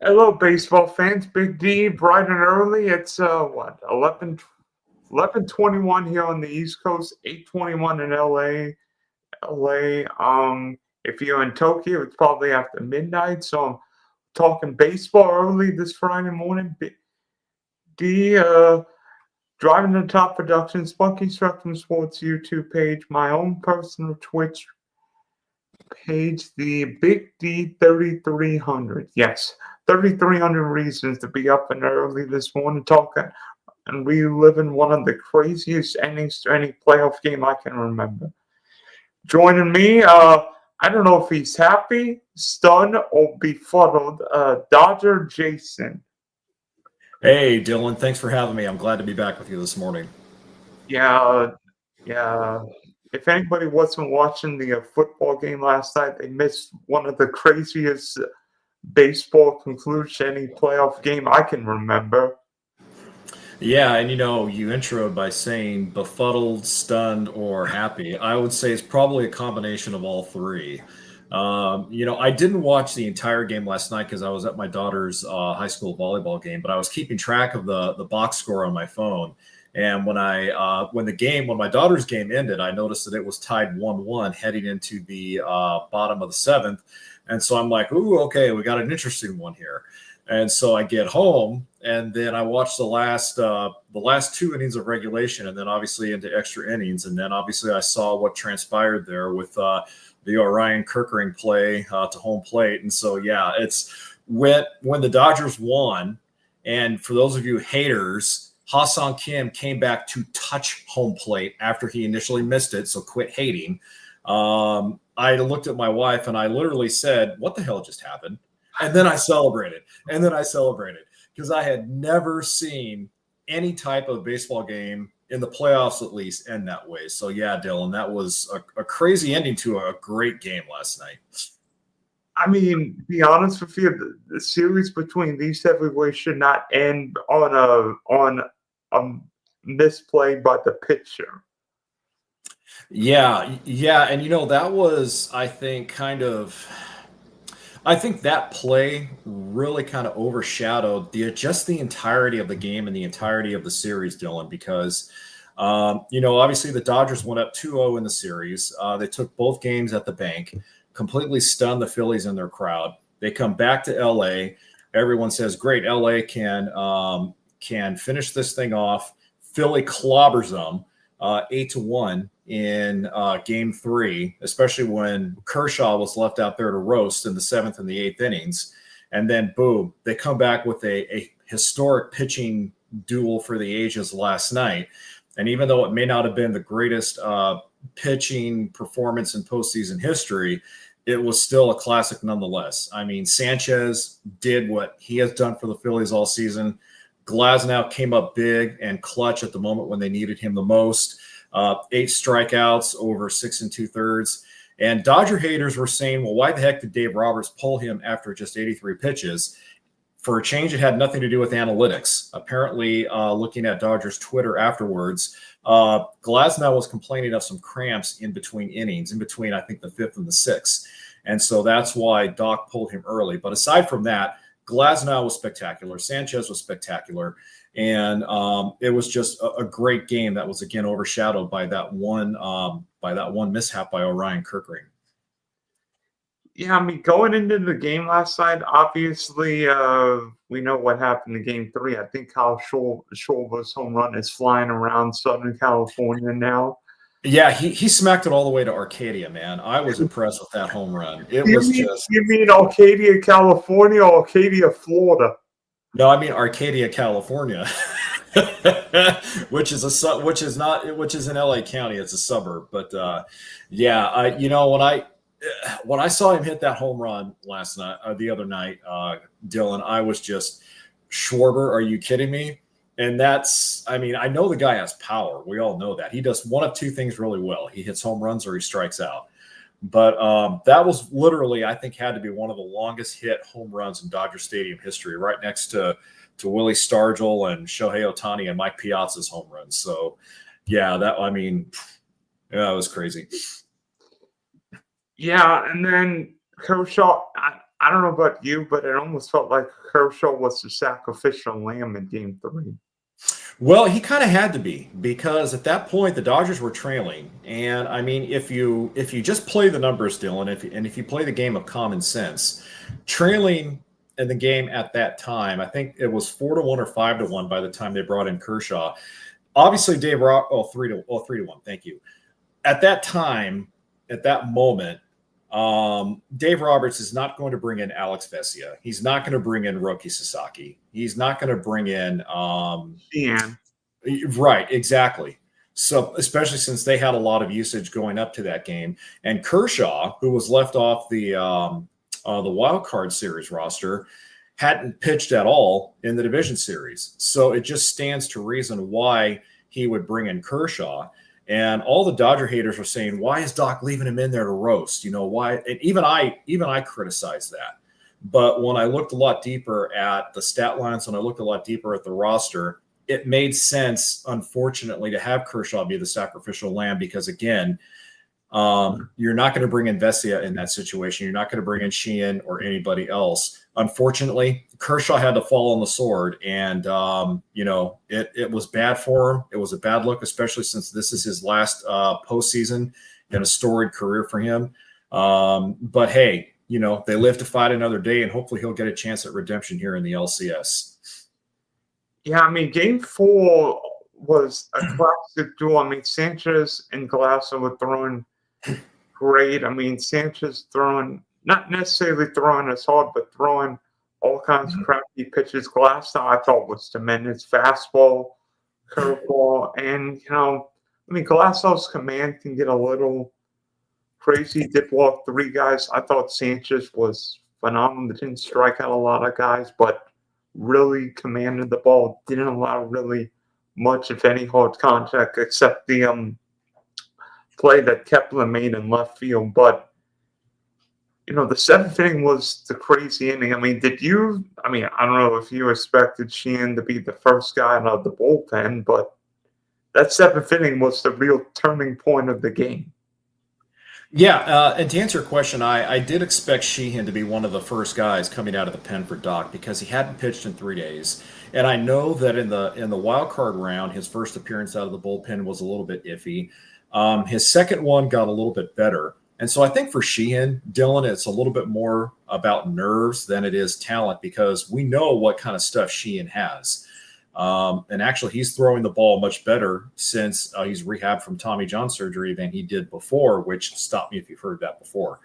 Hello, baseball fans. Big D, bright and early. It's what 11:21 here on the East Coast, 8:21 in LA. LA. If you're in Tokyo, it's probably after midnight. So I'm talking baseball early this Friday morning. Big D, driving the top production, Spunky Spectrum Sports YouTube page, my own personal Twitch page, the Big D 3300. Yes, 3300 reasons to be up and early this morning talking and reliving one of the craziest endings to any playoff game I can remember. Joining me, I don't know if he's happy, stunned, or befuddled, Dodger Jason. Hey, Dylan, thanks for having me. I'm glad to be back with you this morning. Yeah, yeah. If anybody wasn't watching the football game last night, they missed one of the craziest baseball concludes to any playoff game I can remember. Yeah, and you introed by saying befuddled, stunned, or happy. I would say it's probably a combination of all three. I didn't watch the entire game last night because I was at my daughter's high school volleyball game, but I was keeping track of the box score on my phone. And when my daughter's game ended, I noticed that it was tied 1-1 heading into the bottom of the seventh. And so I'm like, ooh, okay, we got an interesting one here. And so I get home, and then I watch the last two innings of regulation, and then obviously into extra innings, and then obviously I saw what transpired there with the Orion Kirkering play to home plate. And so yeah, it's when the Dodgers won, and for those of you haters, Ha-Seong Kim came back to touch home plate after he initially missed it, so quit hating. I looked at my wife and I literally said, "What the hell just happened?" And then I celebrated. Because I had never seen any type of baseball game in the playoffs, at least, end that way. So, yeah, Dylan, that was a crazy ending to a great game last night. I mean, be honest with you, the series between these heavyweights should not end on a misplay by the pitcher. Yeah, and that was, I think that play really kind of overshadowed the entirety of the game and the entirety of the series, Dylan, because obviously the Dodgers went up 2-0 in the series. They took both games at the bank, completely stunned the Phillies and their crowd. They come back to LA. Everyone says, "Great, LA can finish this thing off." Philly clobbers them 8-1 in game three, especially when Kershaw was left out there to roast in the seventh and the eighth innings. And then boom, they come back with a historic pitching duel for the ages last night. And even though it may not have been the greatest pitching performance in postseason history, it was still a classic nonetheless. I mean, Sanchez did what he has done for the Phillies all season. Glasnow came up big and clutch at the moment when they needed him the most. 8 strikeouts over 6 2/3. And Dodger haters were saying, well, why the heck did Dave Roberts pull him after just 83 pitches? For a change, it had nothing to do with analytics. Apparently, looking at Dodgers Twitter afterwards, Glasnow was complaining of some cramps in between innings, in between, I think, the fifth and the sixth. And so that's why Doc pulled him early. But aside from that, Glasnow was spectacular. Sanchez was spectacular. And it was just a great game that was, again, overshadowed by that one mishap by Orion Kirkering. Yeah, I mean, going into the game last night, obviously, we know what happened in Game 3. I think Kyle Schwarber's home run is flying around Southern California now. Yeah, he smacked it all the way to Arcadia, man. I was impressed with that home run. You mean Arcadia, California, or Arcadia, Florida? No, I mean Arcadia, California, which is in LA County. It's a suburb, but yeah, when I saw him hit that home run the other night, Dylan, I was just, Schwarber, are you kidding me? And I know the guy has power. We all know that. He does one of two things really well. He hits home runs or he strikes out. But that was literally, I think, had to be one of the longest hit home runs in Dodger Stadium history, right next to Willie Stargell and Shohei Ohtani and Mike Piazza's home runs. So, yeah, it was crazy. Yeah, and then Kershaw, I don't know about you, but it almost felt like Kershaw was the sacrificial lamb in Game 3. Well, he kind of had to be because at that point the Dodgers were trailing, and I mean, if you just play the numbers, Dylan, if you play the game of common sense, trailing in the game at that time, I think it was 4-1 or 5-1 by the time they brought in Kershaw. Obviously, Dave Rock, 3-1. Thank you. At that time, at that moment, Dave Roberts is not going to bring in Alex Vesia. He's not going to bring in Roki Sasaki. He's not going to bring in Yeah. right, exactly. So especially since they had a lot of usage going up to that game, and Kershaw, who was left off the wild card series roster, hadn't pitched at all in the division series. So it just stands to reason why he would bring in Kershaw. And all the Dodger haters were saying, "Why is Doc leaving him in there to roast? You know why?" And even I criticized that. But when I looked a lot deeper at the stat lines, when I looked a lot deeper at the roster, it made sense, unfortunately, to have Kershaw be the sacrificial lamb because, again, you're not going to bring in Vesia in that situation. You're not going to bring in Sheehan or anybody else. Unfortunately, Kershaw had to fall on the sword, and it was bad for him. It was a bad look, especially since this is his last postseason in a storied career for him. But hey, they live to fight another day, and hopefully he'll get a chance at redemption here in the LCS. Yeah, I mean, Game 4 was a classic duel. I mean, Sanchez and Glasser were throwing great. I mean, Sanchez not necessarily throwing as hard, but throwing all kinds of crappy pitches. Glasser, I thought, was tremendous. Fastball, curveball, and, I mean, Glasser's command can get a little crazy. Did walk 3 guys. I thought Sanchez was phenomenal. Didn't strike out a lot of guys, but really commanded the ball. Didn't allow really much, if any, hard contact, except the play that Kepler made in left field. But the 7th inning was the crazy inning. I mean, I don't know if you expected Sheehan to be the first guy out of the bullpen, but that 7th inning was the real turning point of the game. Yeah, and to answer your question, I did expect Sheehan to be one of the first guys coming out of the pen for Doc because he hadn't pitched in 3 days, and I know that in the wild card round, his first appearance out of the bullpen was a little bit iffy. His second one got a little bit better, and so I think for Sheehan, Dylan, it's a little bit more about nerves than it is talent because we know what kind of stuff Sheehan has. And actually, he's throwing the ball much better since he's rehabbed from Tommy John surgery than he did before, which stop me if you've heard that before.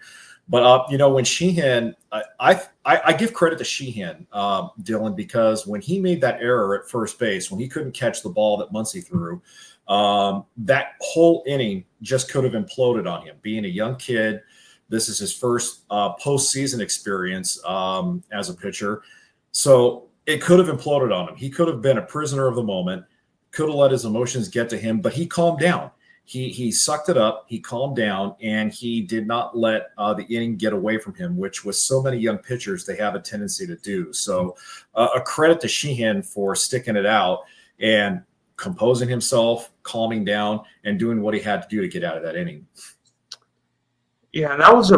But, when Sheehan, I give credit to Sheehan, Dylan, because when he made that error at first base, when he couldn't catch the ball that Muncy threw, that whole inning just could have imploded on him. Being a young kid, this is his first postseason experience as a pitcher. So it could have imploded on him. He could have been a prisoner of the moment, could have let his emotions get to him, but he calmed down. He sucked it up, he calmed down, and he did not let the inning get away from him, which with so many young pitchers, they have a tendency to do. So a credit to Sheehan for sticking it out and composing himself, calming down, and doing what he had to do to get out of that inning. Yeah, that was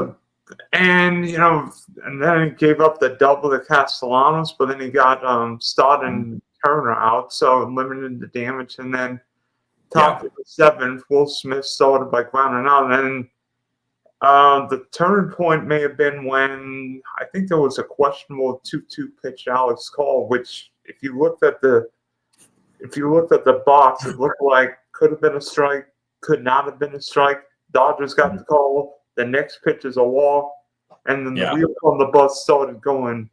and then he gave up the double to Castellanos, but then he got Stott and Turner out, so limited the damage. And then top of the 7th, Will Smith started by grounding out. And then the turning point may have been when I think there was a questionable 2-2 pitch Alex call, which if you looked at the box, it looked like could have been a strike, could not have been a strike. Dodgers got the call. The next pitch is a walk, and then the wheels on the bus started going.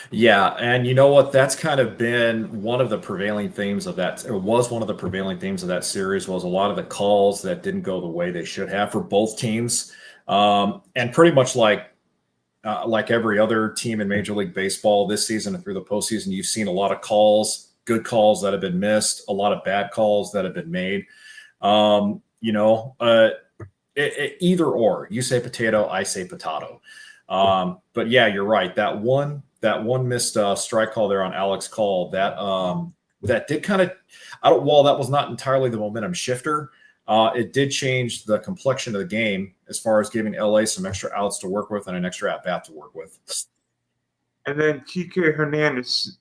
Yeah, and you know what? That's kind of been one of the prevailing themes of that, or was one of the prevailing themes of that series, was a lot of the calls that didn't go the way they should have for both teams. And pretty much like every other team in Major League Baseball this season and through the postseason, you've seen a lot of calls, good calls that have been missed, a lot of bad calls that have been made. Either or, you say potato, I say potato. But yeah, you're right. That one missed strike call there on Alex Call, that did kind of, while that was not entirely the momentum shifter, it did change the complexion of the game as far as giving LA some extra outs to work with and an extra at-bat to work with. And then Kike Hernandez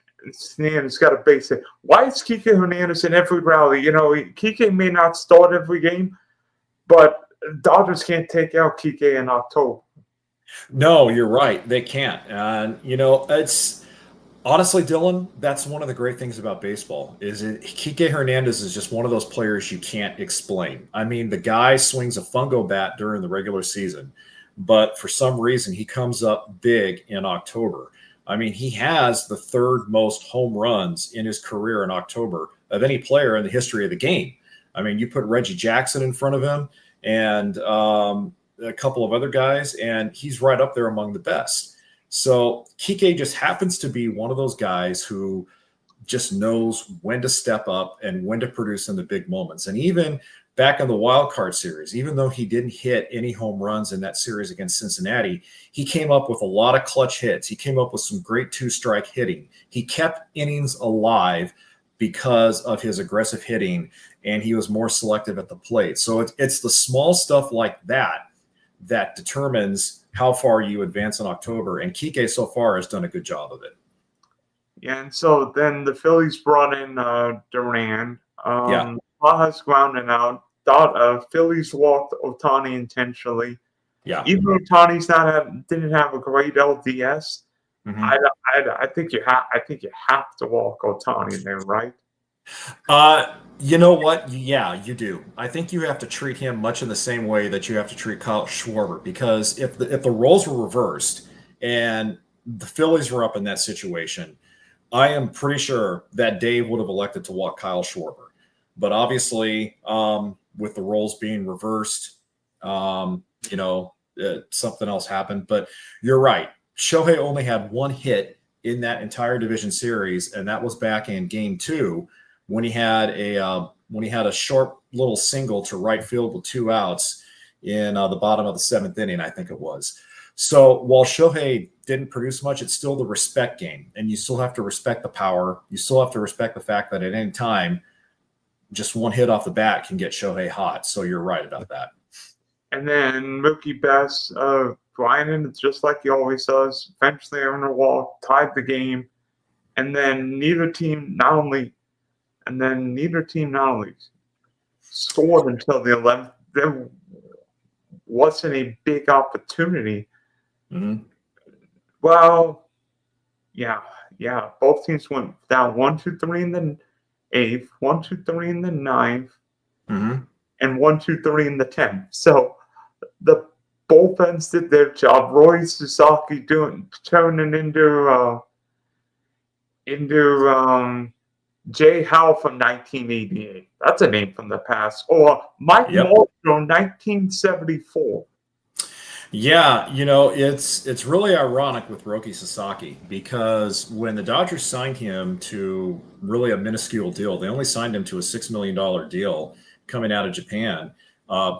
got a base hit. Why is Kike Hernandez in every rally? Kike may not start every game, but Dodgers can't take out Kike in October. No, you're right. They can't. And, it's honestly, Dylan, that's one of the great things about baseball is Kike Hernandez is just one of those players you can't explain. I mean, the guy swings a fungo bat during the regular season, but for some reason he comes up big in October. I mean, he has the third most home runs in his career in October of any player in the history of the game. I mean, you put Reggie Jackson in front of him and a couple of other guys, and he's right up there among the best. So Kike just happens to be one of those guys who just knows when to step up and when to produce in the big moments. And even back in the wild card series, even though he didn't hit any home runs in that series against Cincinnati, he came up with a lot of clutch hits. He came up with some great two-strike hitting. He kept innings alive because of his aggressive hitting, and he was more selective at the plate. So it's the small stuff like that that determines how far you advance in October. And Kike so far has done a good job of it. Yeah, and so then the Phillies brought in Duran. Yeah. Baja's grounding out. Phillies walked Ohtani intentionally. Yeah. Even though Ohtani's didn't have a great LDS, Mm-hmm. I think you have to walk Ohtani there, right? You know what? Yeah, you do. I think you have to treat him much in the same way that you have to treat Kyle Schwarber, because if the roles were reversed and the Phillies were up in that situation, I am pretty sure that Dave would have elected to walk Kyle Schwarber. But obviously, with the roles being reversed, something else happened. But you're right. Shohei only had one hit in that entire division series, and that was back in Game 2 when he had a short little single to right field with 2 outs in the bottom of the 7th inning, I think it was. So while Shohei didn't produce much, it's still the respect game, and you still have to respect the power. You still have to respect the fact that at any time, just one hit off the bat can get Shohei hot. So you're right about that. And then Mookie Betts grinding just like he always does. Eventually on a walk, tied the game, and then neither team not only scored until the 11th. There wasn't a big opportunity. Mm-hmm. Well, yeah. Both teams went down 1-2-3 in the 8th, 1-2-3 in the 9th, Mm-hmm. and 1-2-3 in the 10th. So the bullpens did their job. Roy Suzuki turning into Jay Howe from 1988. That's a name from the past. Or Mike Moore from 1974. Yeah, it's really ironic with Roki Sasaki, because when the Dodgers signed him to really a minuscule deal, they only signed him to a $6 million deal coming out of Japan.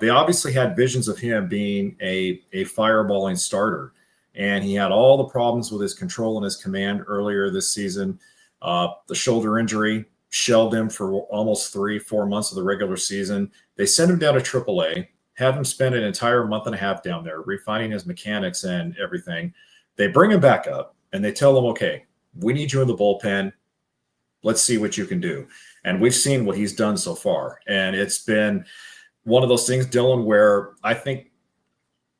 They obviously had visions of him being a fireballing starter, and he had all the problems with his control and his command earlier this season. The shoulder injury shelved him for almost 3-4 months of the regular season. They sent him down to AAA, have him spend an entire month and a half down there, refining his mechanics and everything. They bring him back up, and they tell him, okay, we need you in the bullpen. Let's see what you can do. And we've seen what he's done so far. And it's been one of those things, Dylan, where I think,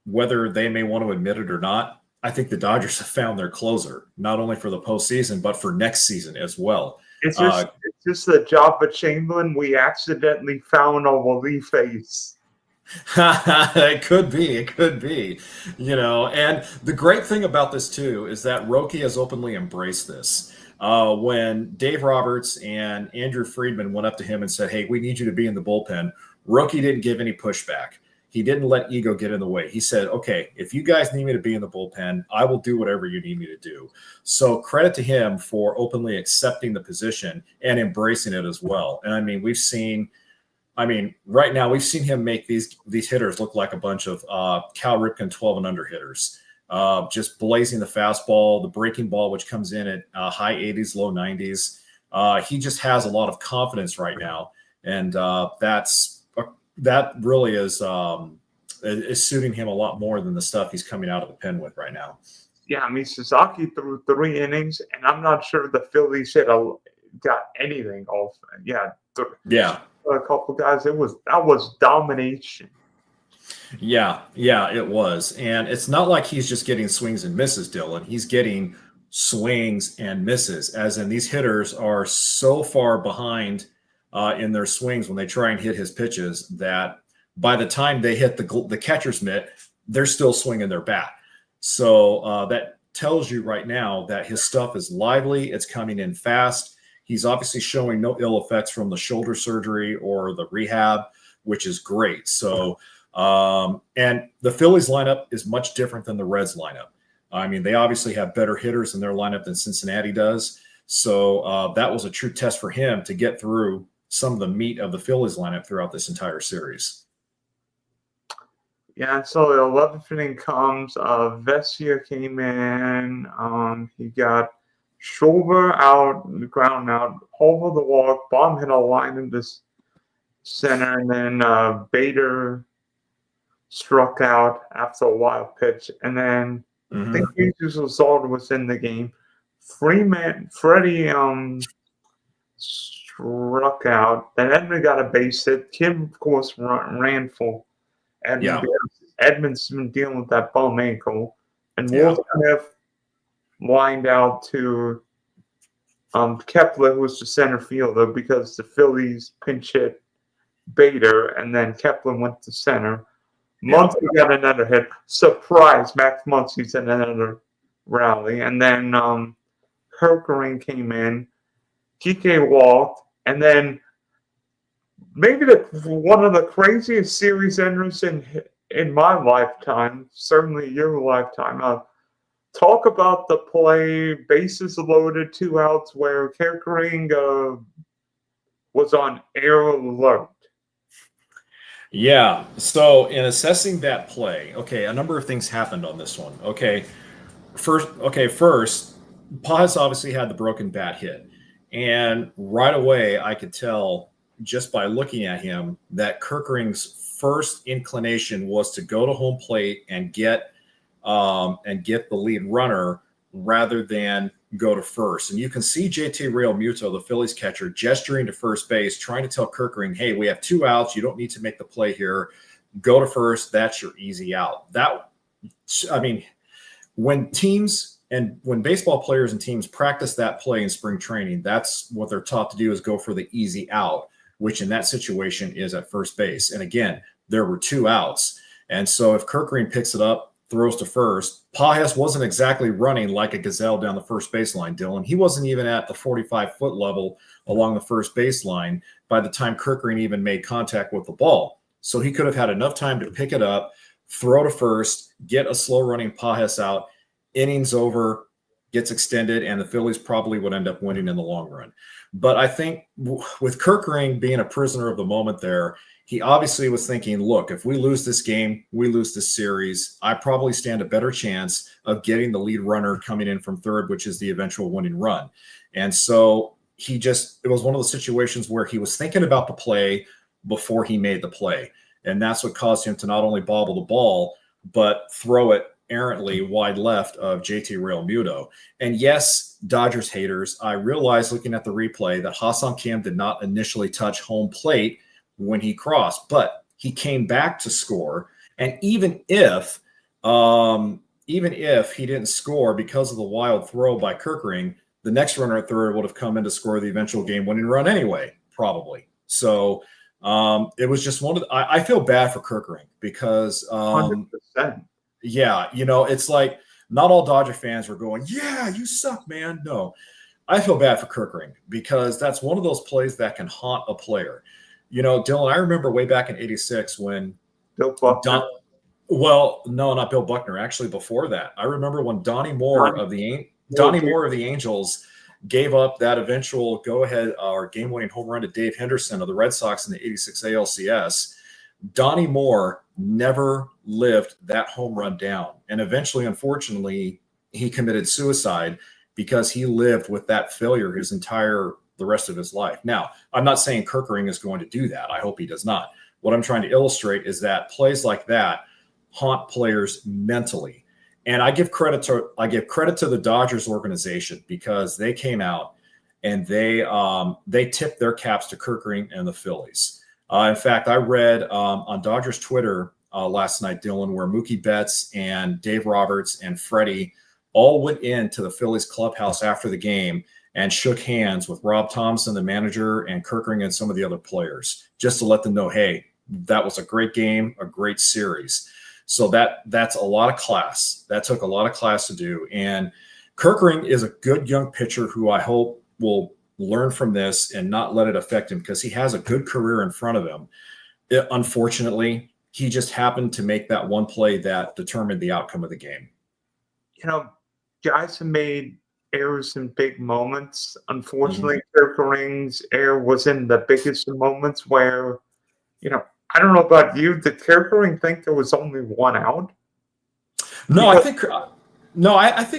whether they may want to admit it or not, I think the Dodgers have found their closer, not only for the postseason, but for next season as well. It's just the job of Chamberlain. We accidentally found a relief face. It could be. And the great thing about this too is that Roki has openly embraced this. When Dave Roberts and Andrew Friedman went up to him and said, hey, we need you to be in the bullpen, Roki didn't give any pushback. He didn't let ego get in the way. He said, okay, if you guys need me to be in the bullpen, I will do whatever you need me to do. So credit to him for openly accepting the position and embracing it as well. And right now we've seen him make these hitters look like a bunch of Cal Ripken 12 and under hitters, just blazing the fastball, the breaking ball, which comes in at high 80s, low 90s. He just has a lot of confidence right now, and that's that really is suiting him a lot more than the stuff he's coming out of the pen with right now. Yeah, I mean, Sasaki threw 3 innings, and I'm not sure the Phillies got anything off. Yeah, Yeah. a couple guys. That was domination. Yeah, it was. And it's not like he's just getting swings and misses, Dylan. He's getting swings and misses, as in these hitters are so far behind in their swings when they try and hit his pitches that by the time they hit the catcher's mitt, they're still swinging their bat. So that tells you right now that his stuff is lively. It's coming in fast. He's obviously showing no ill effects from the shoulder surgery or the rehab, which is great. So, and the Phillies lineup is much different than the Reds lineup. I mean, they obviously have better hitters in their lineup than Cincinnati does. So that was a true test for him to get through some of the meat of the Phillies lineup throughout this entire series. Yeah, so the 11th inning comes. Vesia came in. He got Schwarber out, the ground out, over the walk, bomb hit a line in the center, and then Bader struck out after a wild pitch, and then I think Jesus Luzardo was in the game. Freddie struck out. Then Edmund got a base hit. Kim, of course, ran for Edmund because Edmund's been dealing with that bum ankle. And Will Smith lined out to Kepler, who was the center fielder, because the Phillies pinch hit Bader, and then Kepler went to center. Muncy got another hit. Surprise, Max Muncy's in another rally. And then Kerkering came in. Kike walked. And then maybe one of the craziest series enders in my lifetime, certainly your lifetime. Talk about the play, bases loaded, 2 outs, where Kerkering was on air alert. Yeah. So in assessing that play, a number of things happened on this one. First, Paz obviously had the broken bat hit. And right away, I could tell just by looking at him that Kerkering's first inclination was to go to home plate and get the lead runner rather than go to first. And you can see JT Realmuto, the Phillies catcher, gesturing to first base, trying to tell Kerkering, hey, we have 2 outs. You don't need to make the play here. Go to first. That's your easy out. When baseball players and teams practice that play in spring training, that's what they're taught to do, is go for the easy out, which in that situation is at first base. And again, there were 2 outs. And so if Kerkering picks it up, throws to first, Pages wasn't exactly running like a gazelle down the first baseline, Dylan. He wasn't even at the 45-foot level along the first baseline by the time Kerkering even made contact with the ball. So he could have had enough time to pick it up, throw to first, get a slow-running Pages out, innings over, gets extended, and the Phillies probably would end up winning in the long run. But I think with Kerkering being a prisoner of the moment there, he obviously was thinking, look, if we lose this game, we lose this series, I probably stand a better chance of getting the lead runner coming in from third, which is the eventual winning run. And so it was one of those situations where he was thinking about the play before he made the play. And that's what caused him to not only bobble the ball, but throw it errantly wide left of JT Realmuto. And yes, Dodgers haters, I realized looking at the replay that Ha-Seong Kim did not initially touch home plate when he crossed, but he came back to score. And even if he didn't score because of the wild throw by Kerkering, the next runner at third would have come in to score the eventual game-winning run anyway, probably. So it was just I feel bad for Kerkering because 100%. Yeah, it's like not all Dodger fans were going, yeah, you suck, man. No, I feel bad for Kerkering because that's one of those plays that can haunt a player. Dylan, I remember way back in '86 when Bill Buckner. Not Bill Buckner. Actually, before that, I remember when Donnie Moore of the Angels gave up that eventual go-ahead or game-winning home run to Dave Henderson of the Red Sox in the '86 ALCS. Donnie Moore never lived that home run down, and eventually, unfortunately, he committed suicide because he lived with that failure the rest of his life. Now, I'm not saying Kerkering is going to do that. I hope he does not. what I'm trying to illustrate is that plays like that haunt players mentally. And I give credit to the Dodgers organization because they came out and they tipped their caps to Kerkering and the Phillies. In fact, I read on Dodgers Twitter last night, Dylan, where Mookie Betts and Dave Roberts and Freddie all went into the Phillies clubhouse after the game and shook hands with Rob Thompson, the manager, and Kerkering and some of the other players, just to let them know, hey, that was a great game, a great series. So that's a lot of class. That took a lot of class to do. And Kerkering is a good young pitcher who I hope will learn from this and not let it affect him because he has a good career in front of him. Unfortunately, he just happened to make that one play that determined the outcome of the game. You know, guys have made errors in big moments. Unfortunately, Kerkering's error was in the biggest moments where, I don't know about you. Did Kerkering think there was only one out? No, I think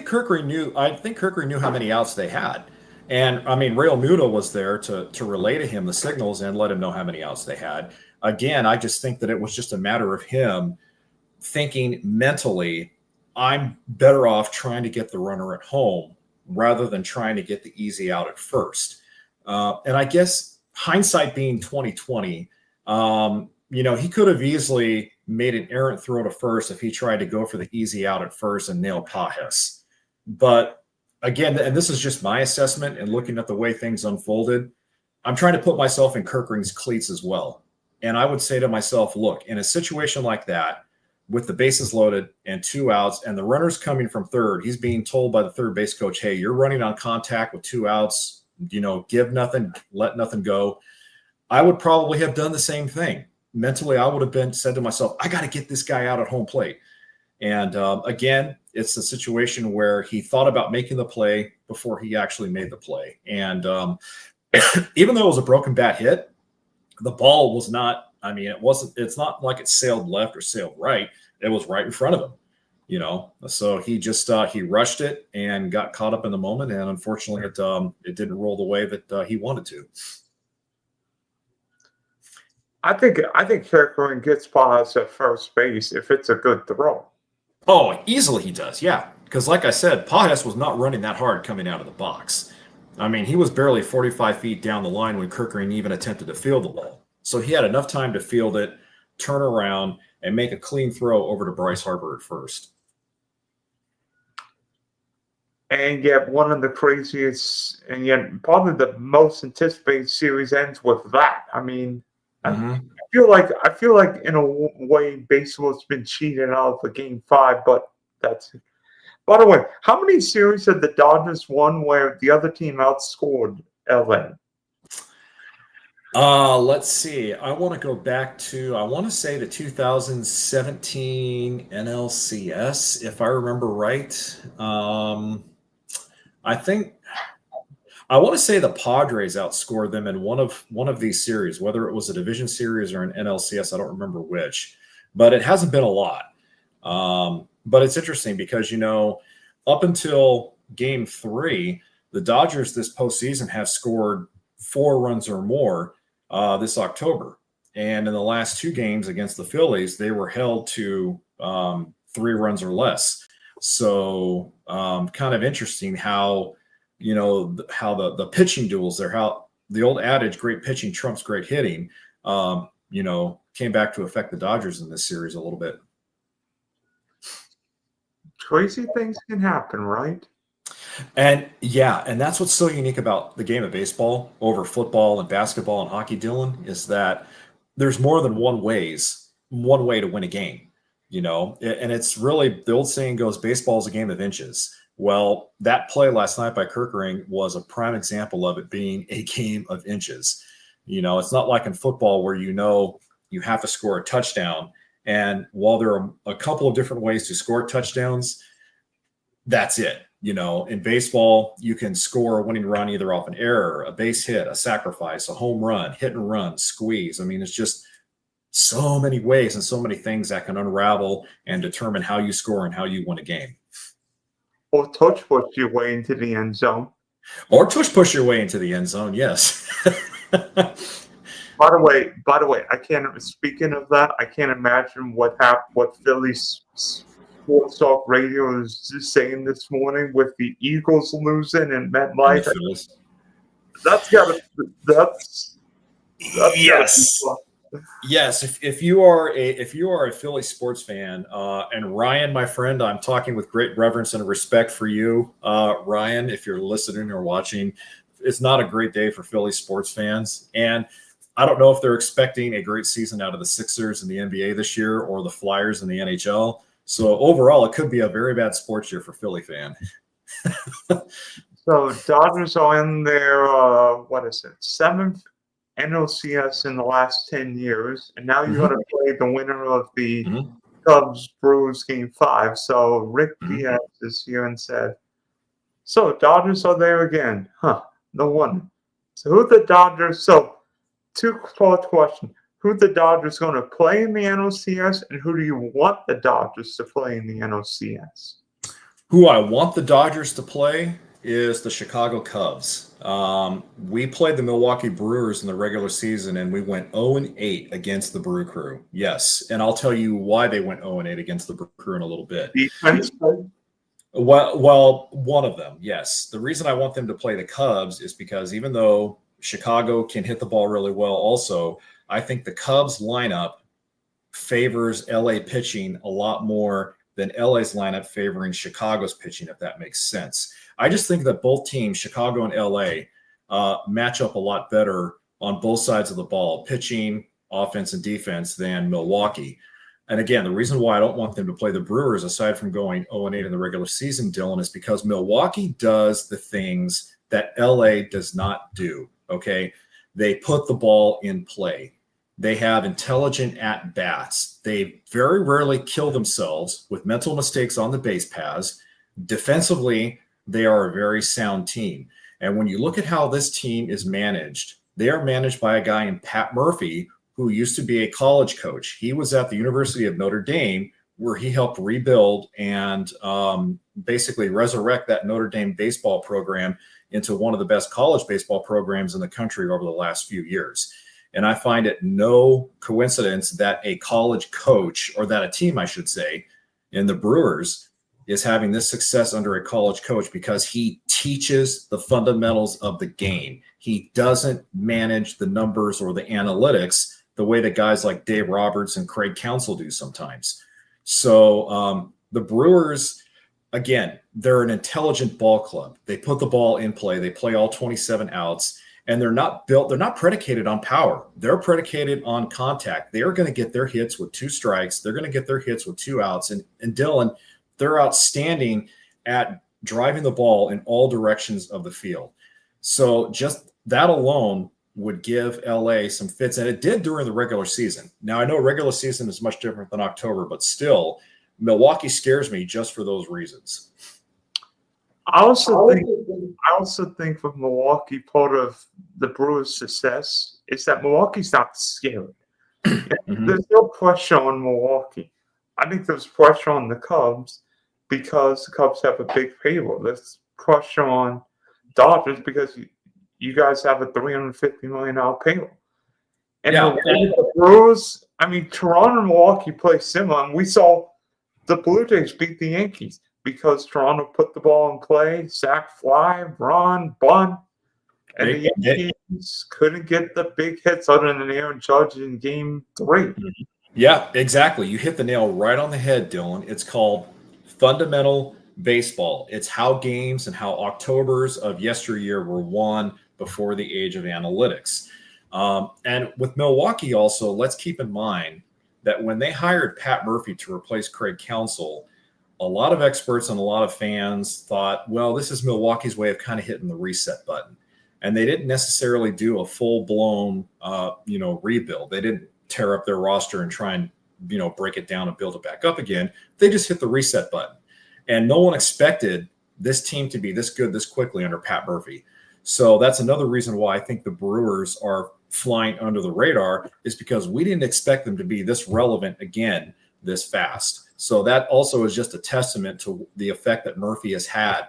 Kerkering knew. I think Kerkering knew how many outs they had, and I mean, Real Muto was there to relay to him the signals and let him know how many outs they had. Again, I just think that it was just a matter of him thinking mentally, I'm better off trying to get the runner at home rather than trying to get the easy out at first. And I guess hindsight being 2020, he could have easily made an errant throw to first if he tried to go for the easy out at first and nail Pages. But again, and this is just my assessment and looking at the way things unfolded, I'm trying to put myself in Kerkering's cleats as well. And I would say to myself, look, in a situation like that, with the bases loaded and 2 outs and the runner's coming from third, he's being told by the third base coach, hey, you're running on contact with 2 outs, give nothing, let nothing go. I would probably have done the same thing. Mentally, I would have said to myself, I got to get this guy out at home plate. And again, it's a situation where he thought about making the play before he actually made the play. And even though it was a broken bat hit, the ball was not, it's not like it sailed left or sailed right. It was right in front of him, So he just, he rushed it and got caught up in the moment. And unfortunately, it didn't roll the way that he wanted to. I think Kerkering gets Pages at first base if it's a good throw. Oh, easily he does, yeah. Because like I said, Pages was not running that hard coming out of the box. I mean, he was barely 45 feet down the line when Kerkering even attempted to field the ball. So he had enough time to field it, turn around, and make a clean throw over to Bryce Harper at first. And yet one of the craziest and yet probably the most anticipated series ends with that. I mean, I feel like in a way baseball's been cheated out of Game 5, but that's it. By the way, how many series have the Dodgers won where the other team outscored LA? Let's see. I want to go back to, I want to say the 2017 NLCS, if I remember right. I want to say the Padres outscored them in one of these series, whether it was a division series or an NLCS. I don't remember which, but it hasn't been a lot. But it's interesting because, up until Game 3, the Dodgers this postseason have scored 4 runs or more this October. And in the last 2 games against the Phillies, they were held to 3 runs or less. So kind of interesting how, how the pitching duels there, how the old adage, great pitching trumps great hitting, came back to affect the Dodgers in this series a little bit. Crazy things can happen, right? And yeah, and that's what's so unique about the game of baseball over football and basketball and hockey, Dylan, is that there's more than one way to win a game, and it's really, the old saying goes, baseball is a game of inches. Well, that play last night by Kerkering was a prime example of it being a game of inches. It's not like in football where you have to score a touchdown. And while there are a couple of different ways to score touchdowns, that's it. In baseball, you can score a winning run either off an error, a base hit, a sacrifice, a home run, hit and run, squeeze. I mean, it's just so many ways and so many things that can unravel and determine how you score and how you win a game. Or touch push your way into the end zone. Or push your way into the end zone, yes. By the way, I can't. Speaking of that, I can't imagine what Phillies sports talk radio is just saying this morning with the Eagles losing and And the MetLife. Phillies. That's gotta. That's gotta be Yes. fun. Yes, if you are a Philly sports fan, and Ryan, my friend, I'm talking with great reverence and respect for you, Ryan. If you're listening or watching, it's not a great day for Philly sports fans, and I don't know if they're expecting a great season out of the Sixers in the NBA this year or the Flyers in the NHL. So overall, it could be a very bad sports year for Philly fan. So Dodgers are in their what is it, seventh NLCS in the last 10 years, and now you're Mhm. going to play the winner of the Mhm. Cubs Brewers Game 5. So Rick Mhm. Diaz is here and said, "So Dodgers are there again, huh? No wonder." So who the Dodgers? So two-part question: Who the Dodgers going to play in the NLCS, and who do you want the Dodgers to play in the NLCS? Who I want the Dodgers to play is the Chicago Cubs. We played the Milwaukee Brewers in the regular season, and we went 0-8 against the Brew Crew. Yes, and I'll tell you why they went 0-8 against the Brew Crew in a little bit. Defense play? Well, one of them, yes. The reason I want them to play the Cubs is because even though Chicago can hit the ball really well, also, I think the Cubs lineup favors LA pitching a lot more than LA's lineup favoring Chicago's pitching, if that makes sense. I just think that both teams, Chicago and LA, match up a lot better on both sides of the ball, pitching, offense, and defense, than Milwaukee. And again, the reason why I don't want them to play the Brewers, aside from going 0-8 in the regular season, Dylan, is because Milwaukee does the things that LA does not do. Okay. They put the ball in play. They have intelligent at bats. They very rarely kill themselves with mental mistakes on the base paths. Defensively, they are a very sound team. And when you look at how this team is managed, they are managed by a guy in Pat Murphy, who used to be a college coach. He was at the University of Notre Dame, where he helped rebuild and basically resurrect that Notre Dame baseball program into one of the best college baseball programs in the country over the last few years. And I find it no coincidence that a college coach, or that a team, I should say, in the Brewers is having this success under a college coach, because he teaches the fundamentals of the game. He doesn't manage the numbers or the analytics the way that guys like Dave Roberts and Craig Counsell do sometimes. So the Brewers, again, they're an intelligent ball club. They put the ball in play. They play all 27 outs. And they're not predicated on power. They're predicated on contact. They're going to get their hits with 2 strikes. They're going to get their hits with 2 outs. And Dylan, they're outstanding at driving the ball in all directions of the field. So just that alone would give LA some fits. And it did during the regular season. Now, I know regular season is much different than October, but still, Milwaukee scares me just for those reasons. I also think with Milwaukee, part of the Brewers' success is that Milwaukee's not scared. Mhm. There's no pressure on Milwaukee. I think there's pressure on the Cubs because the Cubs have a big payroll. There's pressure on Dodgers because you guys have a $350 million payroll. And the Brewers, I mean, Toronto and Milwaukee play similar. And we saw the Blue Jays beat the Yankees because Toronto put the ball in play, sack fly, run, bunt, and the Yankees couldn't get the big hits other than Aaron Judge in Game 3. Yeah, exactly. You hit the nail right on the head, Dylan. It's called fundamental baseball. It's how games and how Octobers of yesteryear were won before the age of analytics. And with Milwaukee also, let's keep in mind that when they hired Pat Murphy to replace Craig Counsell, a lot of experts and a lot of fans thought, well, this is Milwaukee's way of kind of hitting the reset button. And they didn't necessarily do a full-blown, rebuild. They didn't tear up their roster and try and, break it down and build it back up again. They just hit the reset button. And no one expected this team to be this good this quickly under Pat Murphy. So that's another reason why I think the Brewers are flying under the radar, is because we didn't expect them to be this relevant again this fast. So that also is just a testament to the effect that Murphy has had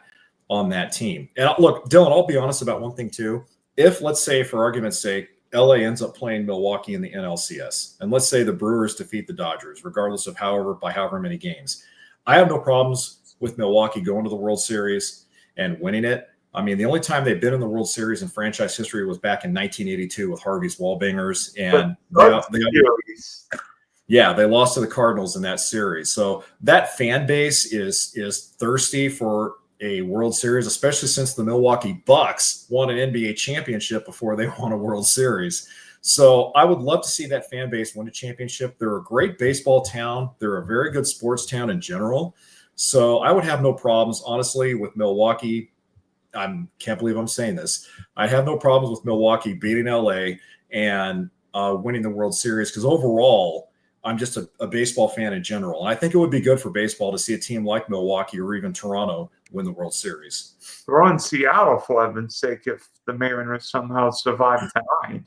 on that team. And look, Dylan, I'll be honest about one thing too. If, let's say, for argument's sake, LA ends up playing Milwaukee in the NLCS, and let's say the Brewers defeat the Dodgers, regardless of however many games, I have no problems with Milwaukee going to the World Series and winning it. I mean, the only time they've been in the World Series in franchise history was back in 1982 with Harvey's Wallbangers, and they lost to the Cardinals in that series. So that fan base is thirsty for a World Series, especially since the Milwaukee Bucks won an NBA championship before they won a World Series. So I would love to see that fan base win a championship. They're a great baseball town. They're a very good sports town in general. So I would have no problems, honestly, with Milwaukee. I can't believe I'm saying this. I have no problems with Milwaukee beating LA and winning the World Series, because overall, I'm just a baseball fan in general. And I think it would be good for baseball to see a team like Milwaukee or even Toronto win the World Series. They're in Seattle, for heaven's sake, if the Mariners somehow survive tonight.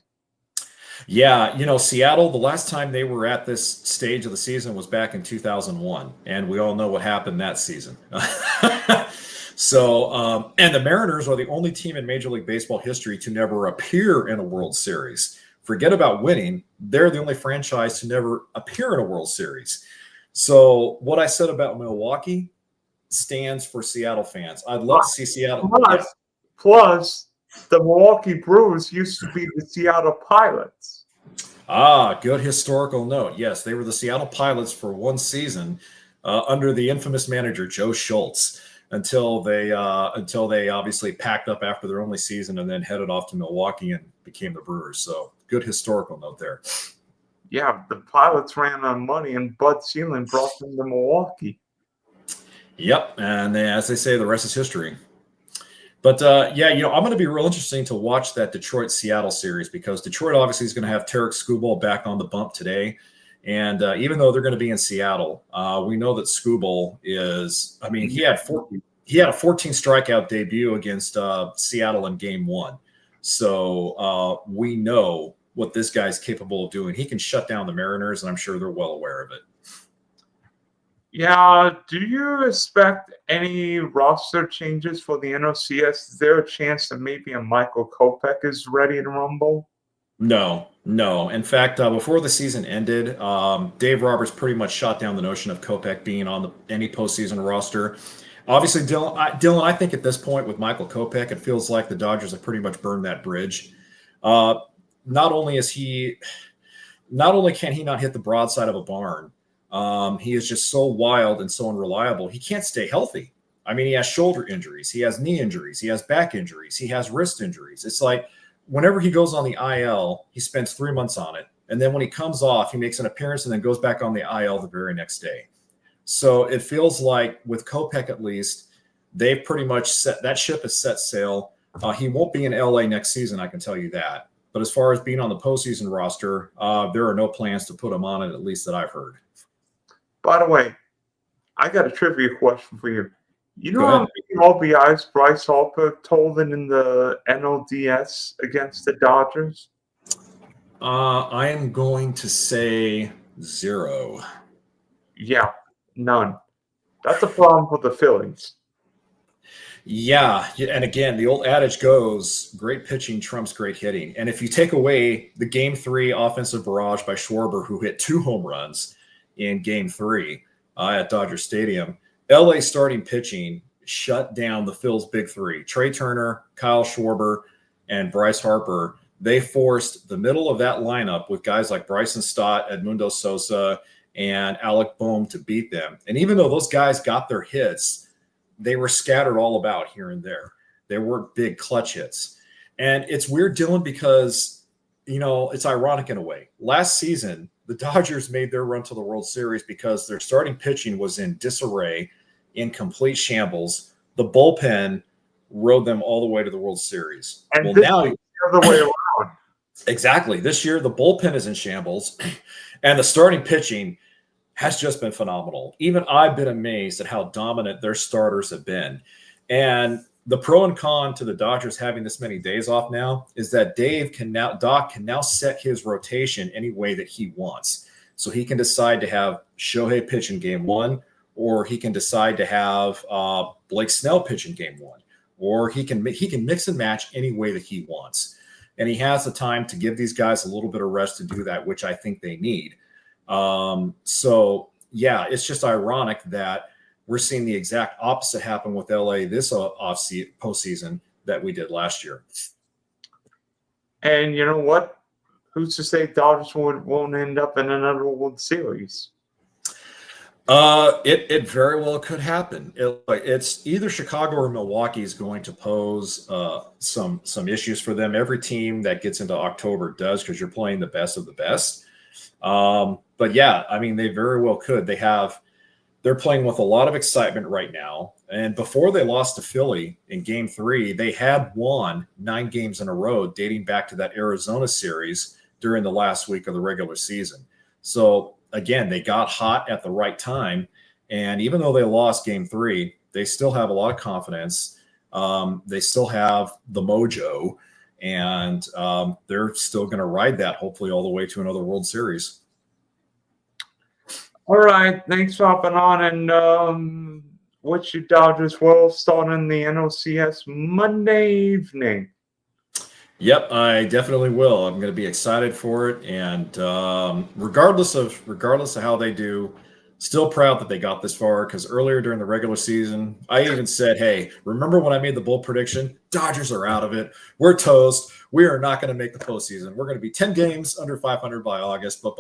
Yeah, Seattle, the last time they were at this stage of the season was back in 2001, and we all know what happened that season. So, and the Mariners are the only team in Major League Baseball history to never appear in a World Series. Forget about winning. They're the only franchise to never appear in a World Series. So what I said about Milwaukee stands for Seattle fans. I'd love to see Seattle. Plus, the Milwaukee Brewers used to be the Seattle Pilots. Good historical note. Yes, they were the Seattle Pilots for one season under the infamous manager Joe Schultz, until they obviously packed up after their only season and then headed off to Milwaukee and became the Brewers. So good historical note there. Yeah, the Pilots ran on money, and Bud Selig brought them to Milwaukee. Yep, and as they say, the rest is history. But I'm going to be real interesting to watch that Detroit-Seattle series, because Detroit obviously is going to have Tarek Skubal back on the bump today. And even though they're going to be in Seattle, we know that Skubal is, he had a 14 strikeout debut against Seattle in Game 1. So we know what this guy's capable of doing. He can shut down the Mariners, and I'm sure they're well aware of it. Yeah, do you expect any roster changes for the NLCS? Is there a chance that maybe a Michael Kopech is ready to rumble? No. In fact, before the season ended, Dave Roberts pretty much shot down the notion of Kopech being on any postseason roster. Obviously, Dylan, I think at this point with Michael Kopech, it feels like the Dodgers have pretty much burned that bridge. Not only can he not hit the broadside of a barn, he is just so wild and so unreliable. He can't stay healthy. He has shoulder injuries, he has knee injuries, he has back injuries, he has wrist injuries. It's like whenever he goes on the IL, he spends 3 months on it. And then when he comes off, he makes an appearance and then goes back on the IL the very next day. So it feels like with Kopech, at least, they've pretty much set that ship has set sail. He won't be in LA next season, I can tell you that. But as far as being on the postseason roster, there are no plans to put him on it, at least that I've heard. By the way, I got a trivia question for you. You know how many RBIs Bryce Harper told in the NLDS against the Dodgers? I am going to say 0. Yeah, none. That's a problem for the Phillies. Yeah, and again, the old adage goes, great pitching trumps great hitting. And if you take away the Game 3 offensive barrage by Schwarber, who hit 2 home runs in Game 3 at Dodger Stadium, LA starting pitching shut down the Phil's big 3. Trey Turner, Kyle Schwarber, and Bryce Harper. They forced the middle of that lineup with guys like Bryson Stott, Edmundo Sosa, and Alec Boehm to beat them. And even though those guys got their hits, they were scattered all about here and there. They weren't big clutch hits. And it's weird, Dylan, because, it's ironic in a way. Last season, the Dodgers made their run to the World Series because their starting pitching was in disarray, in complete shambles. The bullpen rode them all the way to the World Series. And now the other way around. Exactly. This year, the bullpen is in shambles, and the starting pitching has just been phenomenal. Even I've been amazed at how dominant their starters have been. And the pro and con to the Dodgers having this many days off now is that Doc can now set his rotation any way that he wants. So he can decide to have Shohei pitch in Game 1, or he can decide to have Blake Snell pitch in Game 1, or he can mix and match any way that he wants. and he has the time to give these guys a little bit of rest to do that, which I think they need. So yeah, it's just ironic that we're seeing the exact opposite happen with LA this postseason that we did last year. And you know what? Who's to say Dodgers won't end up in another World Series? It very well could happen. It's either Chicago or Milwaukee is going to pose some issues for them. Every team that gets into October does, because you're playing the best of the best. But yeah, I mean, they very well could. They're playing with a lot of excitement right now. And before they lost to Philly in Game 3, they had won 9 games in a row, dating back to that Arizona series during the last week of the regular season. So again, they got hot at the right time. And even though they lost Game 3, they still have a lot of confidence. They still have the mojo, and they're still going to ride that, hopefully, all the way to another World Series. All right, thanks for hopping on, and wish you Dodgers well starting the NLCS Monday evening. Yep, I definitely will. I'm going to be excited for it, and regardless of how they do, still proud that they got this far. Because earlier during the regular season, I even said, "Hey, remember when I made the bold prediction? Dodgers are out of it. We're toast. We are not going to make the postseason. We're going to be 10 games under 500 by August." But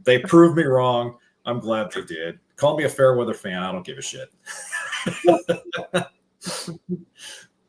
they proved me wrong. I'm glad they did. Call me a fair weather fan. I don't give a shit.